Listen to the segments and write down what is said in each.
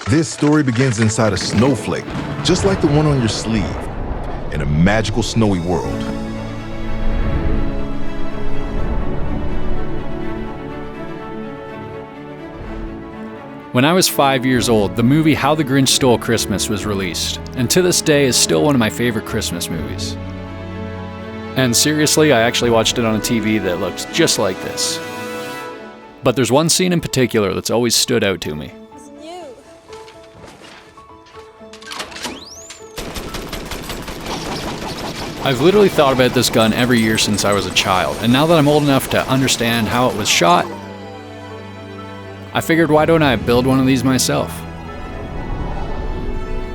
This story begins inside a snowflake, just like the one on your sleeve, in a magical snowy world. When I was 5 years old, the movie How the Grinch Stole Christmas was released, and to this day is still one of my favorite Christmas movies. And seriously, I actually watched it on a TV that looks just like this. But there's one scene in particular that's always stood out to me. I've literally thought about this gun every year since I was a child, and now that I'm old enough to understand how it was shot, I figured, why don't I build one of these myself?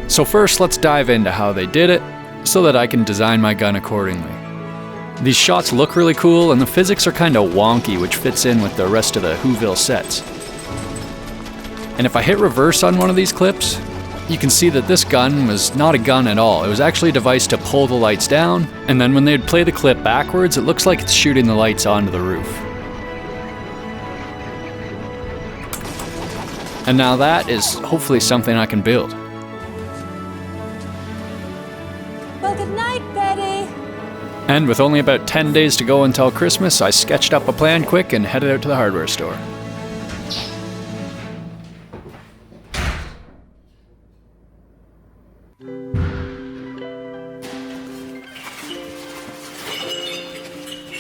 So first, let's dive into how they did it, so that I can design my gun accordingly. These shots look really cool, and the physics are kinda wonky, which fits in with the rest of the Whoville sets. And if I hit reverse on one of these clips, you can see that this gun was not a gun at all. It was actually a device to pull the lights down, and then when they'd play the clip backwards, it looks like it's shooting the lights onto the roof. And now that is hopefully something I can build. Well, good night, Betty. And with only about 10 days to go until Christmas, I sketched up a plan quick and headed out to the hardware store.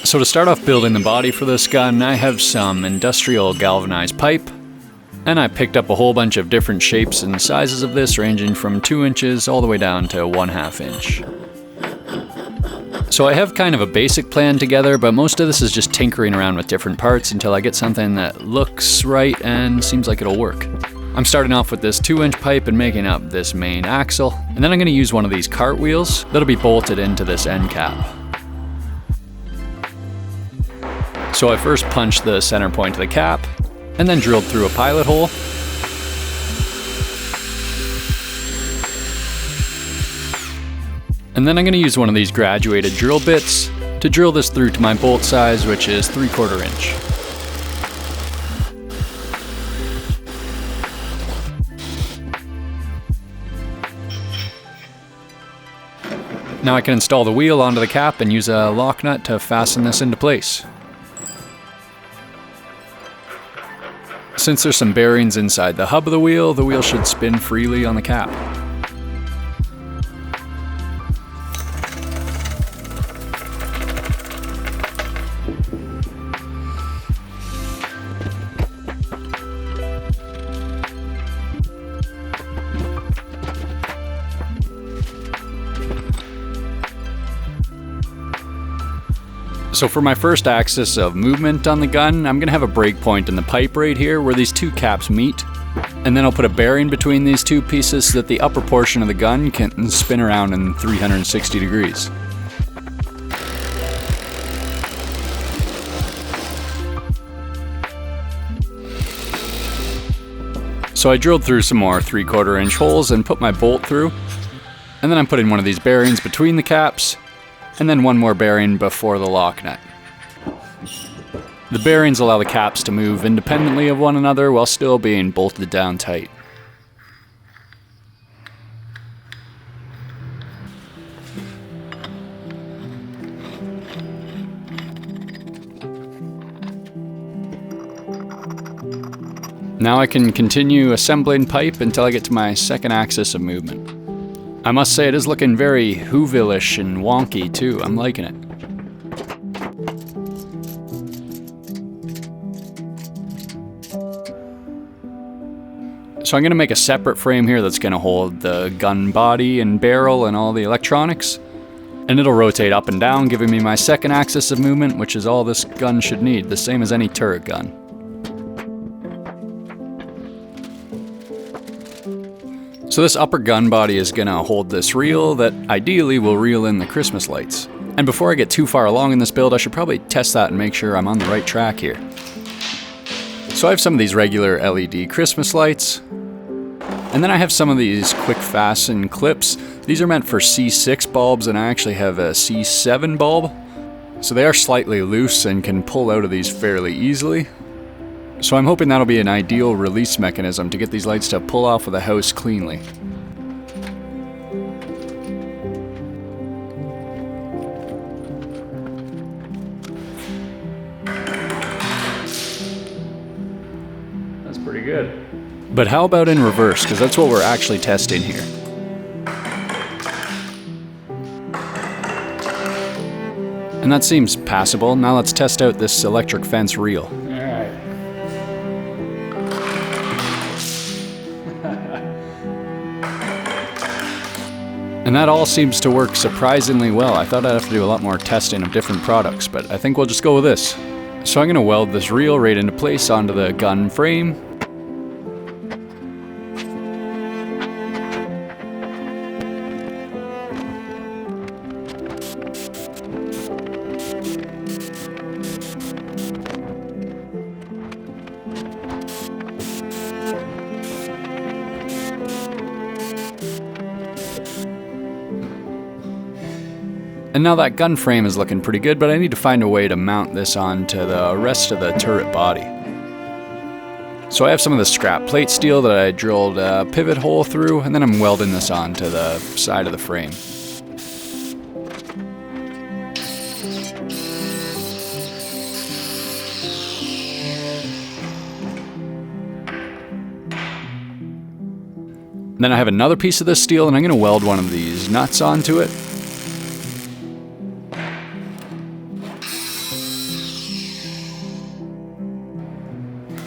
So to start off building the body for this gun, I have some industrial galvanized pipe, and I picked up a whole bunch of different shapes and sizes of this, ranging from 2 inches all the way down to 1/2 inch. So I have kind of a basic plan together, but most of this is just tinkering around with different parts until I get something that looks right and seems like it'll work. I'm starting off with this 2-inch pipe and making up this main axle, and then I'm going to use one of these cartwheels that'll be bolted into this end cap. So I first punched the center point of the cap, and then drilled through a pilot hole. And then I'm going to use one of these graduated drill bits to drill this through to my bolt size, which is 3/4 inch. Now I can install the wheel onto the cap and use a lock nut to fasten this into place. Since there's some bearings inside the hub of the wheel should spin freely on the cap. So for my first axis of movement on the gun, I'm gonna have a break point in the pipe right here where these two caps meet. And then I'll put a bearing between these two pieces so that the upper portion of the gun can spin around in 360 degrees. So I drilled through some more 3/4 inch holes and put my bolt through. And then I'm putting one of these bearings between the caps, and then one more bearing before the lock nut. The bearings allow the caps to move independently of one another while still being bolted down tight. Now I can continue assembling pipe until I get to my second axis of movement. I must say it is looking very Whoville-ish and wonky too. I'm liking it. So I'm going to make a separate frame here that's going to hold the gun body and barrel and all the electronics. And it'll rotate up and down, giving me my second axis of movement, which is all this gun should need, the same as any turret gun. So this upper gun body is gonna hold this reel that ideally will reel in the Christmas lights. And before I get too far along in this build, I should probably test that and make sure I'm on the right track here. So I have some of these regular LED Christmas lights, and then I have some of these quick fasten clips. These are meant for C6 bulbs, and I actually have a C7 bulb. So they are slightly loose and can pull out of these fairly easily. So I'm hoping that'll be an ideal release mechanism to get these lights to pull off of the house cleanly. That's pretty good. But how about in reverse? Because that's what we're actually testing here. And that seems passable. Now let's test out this electric fence reel. Alright. And that all seems to work surprisingly well. I thought I'd have to do a lot more testing of different products, but I think we'll just go with this. So I'm going to weld this reel right into place onto the gun frame. And now that gun frame is looking pretty good, but I need to find a way to mount this onto the rest of the turret body. So I have some of the scrap plate steel that I drilled a pivot hole through, and then I'm welding this onto the side of the frame. And then I have another piece of this steel, and I'm going to weld one of these nuts onto it.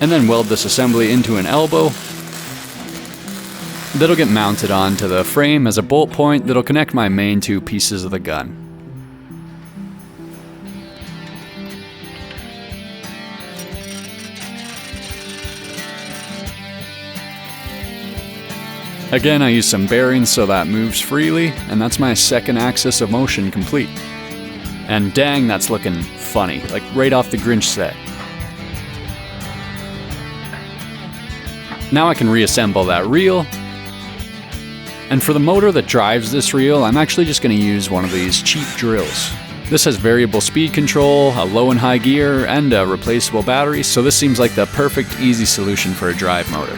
And then weld this assembly into an elbow that'll get mounted onto the frame as a bolt point that'll connect my main two pieces of the gun. Again, I use some bearings so that moves freely, and that's my second axis of motion complete. And dang, that's looking funny, like right off the Grinch set. Now I can reassemble that reel. And for the motor that drives this reel, I'm actually just going to use one of these cheap drills. This has variable speed control, a low and high gear, and a replaceable battery, so this seems like the perfect easy solution for a drive motor.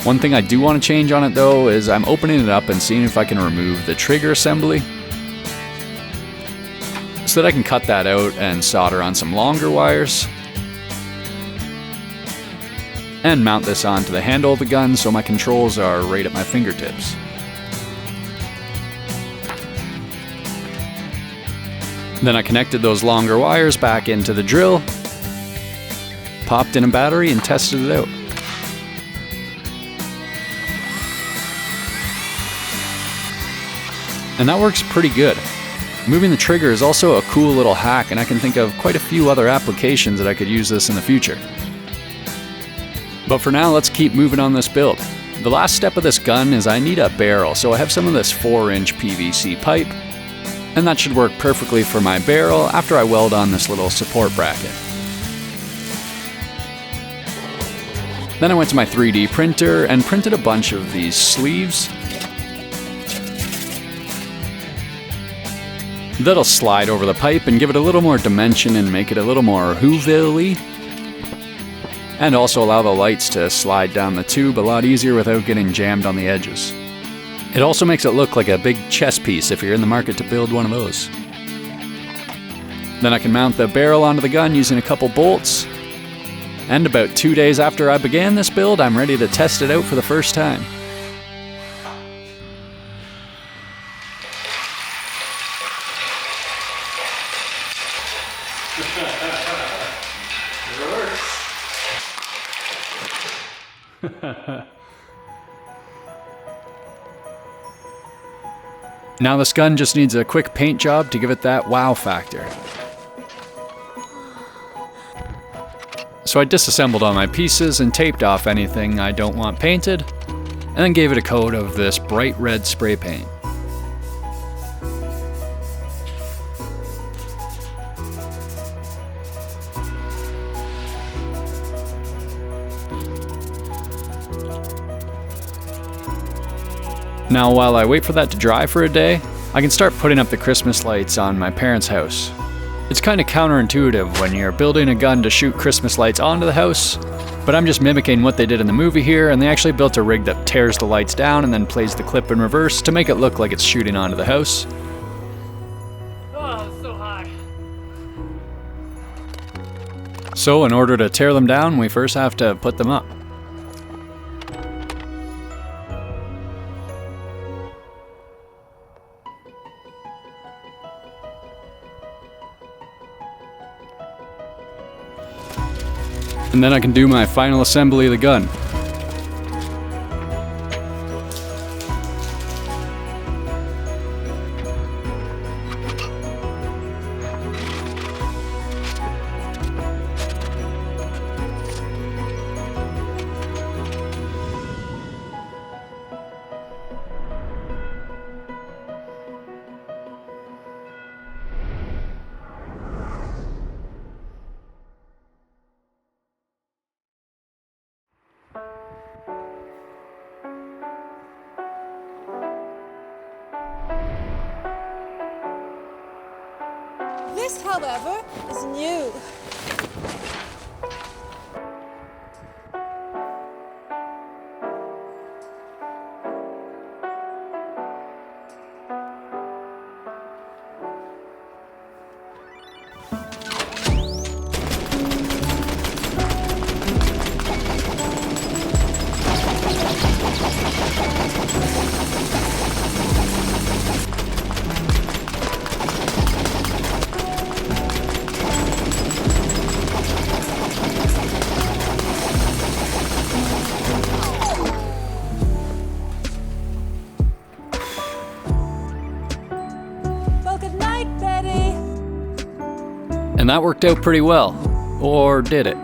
One thing I do want to change on it though is I'm opening it up and seeing if I can remove the trigger assembly so that I can cut that out and solder on some longer wires. And mount this onto the handle of the gun so my controls are right at my fingertips. Then I connected those longer wires back into the drill, popped in a battery, and tested it out. And that works pretty good. Moving the trigger is also a cool little hack, and I can think of quite a few other applications that I could use this in the future. But for now, let's keep moving on this build. The last step of this gun is I need a barrel, so I have some of this 4-inch PVC pipe, and that should work perfectly for my barrel after I weld on this little support bracket. Then I went to my 3D printer and printed a bunch of these sleeves that'll slide over the pipe and give it a little more dimension and make it a little more Whoville-y. And also allow the lights to slide down the tube a lot easier without getting jammed on the edges. It also makes it look like a big chess piece if you're in the market to build one of those. Then I can mount the barrel onto the gun using a couple bolts. And about 2 days after I began this build, I'm ready to test it out for the first time. Now this gun just needs a quick paint job to give it that wow factor. So I disassembled all my pieces and taped off anything I don't want painted, and then gave it a coat of this bright red spray paint. Now while I wait for that to dry for a day, I can start putting up the Christmas lights on my parents' house. It's kind of counterintuitive when you're building a gun to shoot Christmas lights onto the house, but I'm just mimicking what they did in the movie here, and they actually built a rig that tears the lights down and then plays the clip in reverse to make it look like it's shooting onto the house. Oh, it's so high. So in order to tear them down, we first have to put them up. And then I can do my final assembly of the gun. This, however, is new. Well, good night, Betty. And that worked out pretty well. Or did it?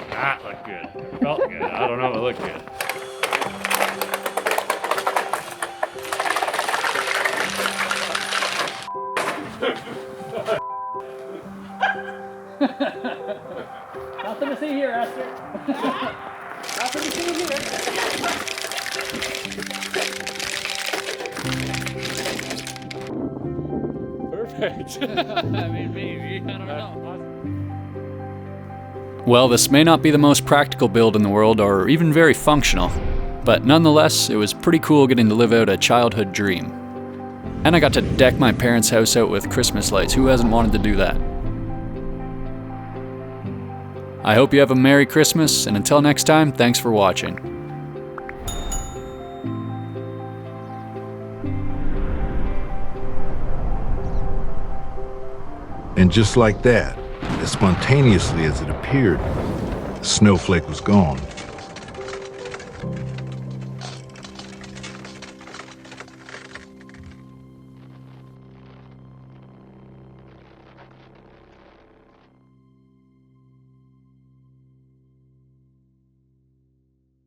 That looked good. It felt good. I don't know if it looked good. Nothing to see here, Esther. Nothing to see here. Perfect. I mean, maybe. I don't know. Well, this may not be the most practical build in the world or even very functional, but nonetheless, it was pretty cool getting to live out a childhood dream. And I got to deck my parents' house out with Christmas lights. Who hasn't wanted to do that? I hope you have a Merry Christmas, and until next time, thanks for watching. And just like that, as spontaneously as it appeared, the snowflake was gone.